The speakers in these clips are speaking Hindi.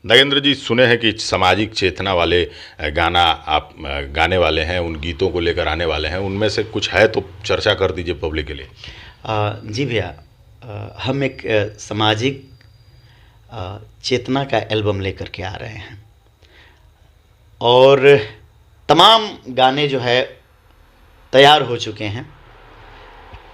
नागेंद्र जी, सुने हैं कि सामाजिक चेतना वाले गाना आप गाने वाले हैं, उन गीतों को लेकर आने वाले हैं, उनमें से कुछ है तो चर्चा कर दीजिए पब्लिक के लिए। जी भैया, हम एक सामाजिक चेतना का एल्बम लेकर के आ रहे हैं और तमाम गाने जो है तैयार हो चुके हैं।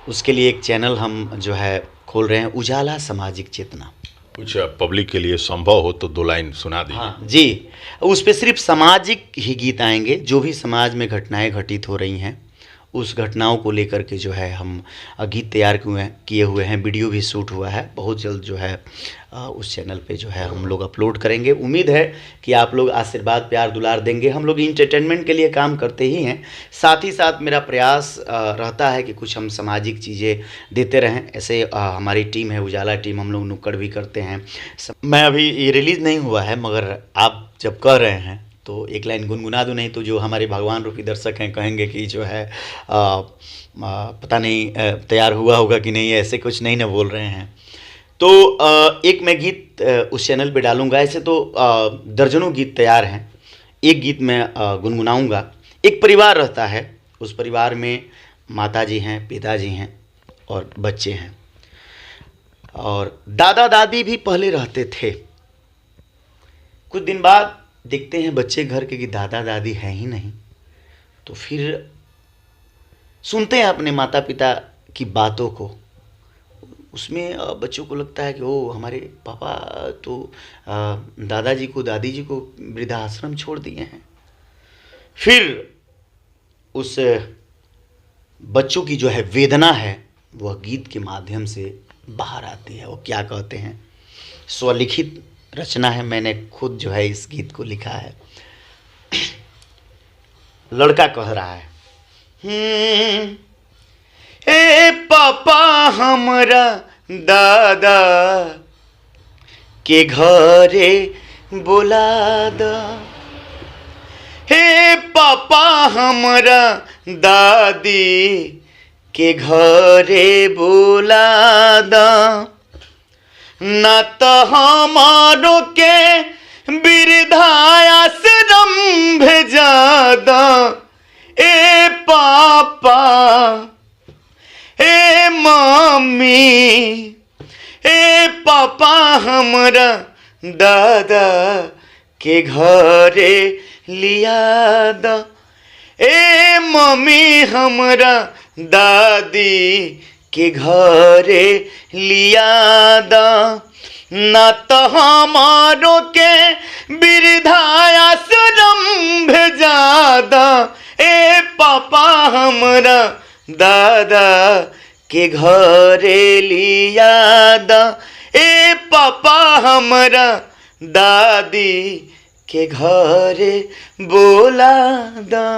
उसके लिए एक चैनल हम जो है खोल रहे हैं, उजाला सामाजिक चेतना। कुछ पब्लिक के लिए संभव हो तो 2 लाइन सुना दीजिए। हाँ जी, उस पे सिर्फ सामाजिक ही गीत आएंगे, जो भी समाज में घटनाएं घटित हो रही हैं उस घटनाओं को लेकर के जो है हम गीत तैयार किए हुए हैं। वीडियो भी शूट हुआ है, बहुत जल्द जो है उस चैनल पे जो है हम लोग अपलोड करेंगे। उम्मीद है कि आप लोग आशीर्वाद प्यार दुलार देंगे। हम लोग इंटरटेनमेंट के लिए काम करते ही हैं, साथ ही साथ मेरा प्रयास रहता है कि कुछ हम सामाजिक चीज़ें देते रहें। ऐसे हमारी टीम है उजाला टीम, हम लोग नुक्कड़ भी करते हैं। मैं अभी ये रिलीज़ नहीं हुआ है, मगर आप जब कह रहे हैं तो एक लाइन गुनगुना दूँ, नहीं तो जो हमारे भगवान रूपी दर्शक हैं कहेंगे कि जो है पता नहीं तैयार हुआ होगा कि नहीं, ऐसे कुछ नहीं ना बोल रहे हैं। तो एक मैं गीत उस चैनल पे डालूंगा। ऐसे तो दर्जनों गीत तैयार हैं, एक गीत मैं गुनगुनाऊंगा। एक परिवार रहता है, उस परिवार में माताजी हैं, पिताजी हैं और बच्चे हैं, और दादा दादी भी पहले रहते थे। कुछ दिन बाद देखते हैं बच्चे घर के कि दादा दादी हैं ही नहीं, तो फिर सुनते हैं अपने माता पिता की बातों को। उसमें बच्चों को लगता है कि ओ, हमारे पापा तो दादाजी को दादी जी को वृद्धाश्रम छोड़ दिए हैं। फिर उस बच्चों की जो है वेदना है वह गीत के माध्यम से बाहर आती है। वो क्या कहते हैं, स्वलिखित रचना है, मैंने खुद जो है इस गीत को लिखा है। लड़का कह रहा है, ए पापा हमरा दादा के घरे बोला दा, हे पापा हमरा दादी के घरे बोला दा, न तो हमारो के वृद्धाश्रम भेजा दा। ए पापा, ए मम्मी, ए पापा हमरा दादा के घरे लिया दा। ए मम्मी हमरा दादी के घरे लिया दा, न तो हमारो के वृद्धाश्रम भेजा दा। ए पापा हमरा दादा के घरे लिया दा। ए पापा हमरा दादी के घरे बोला दा।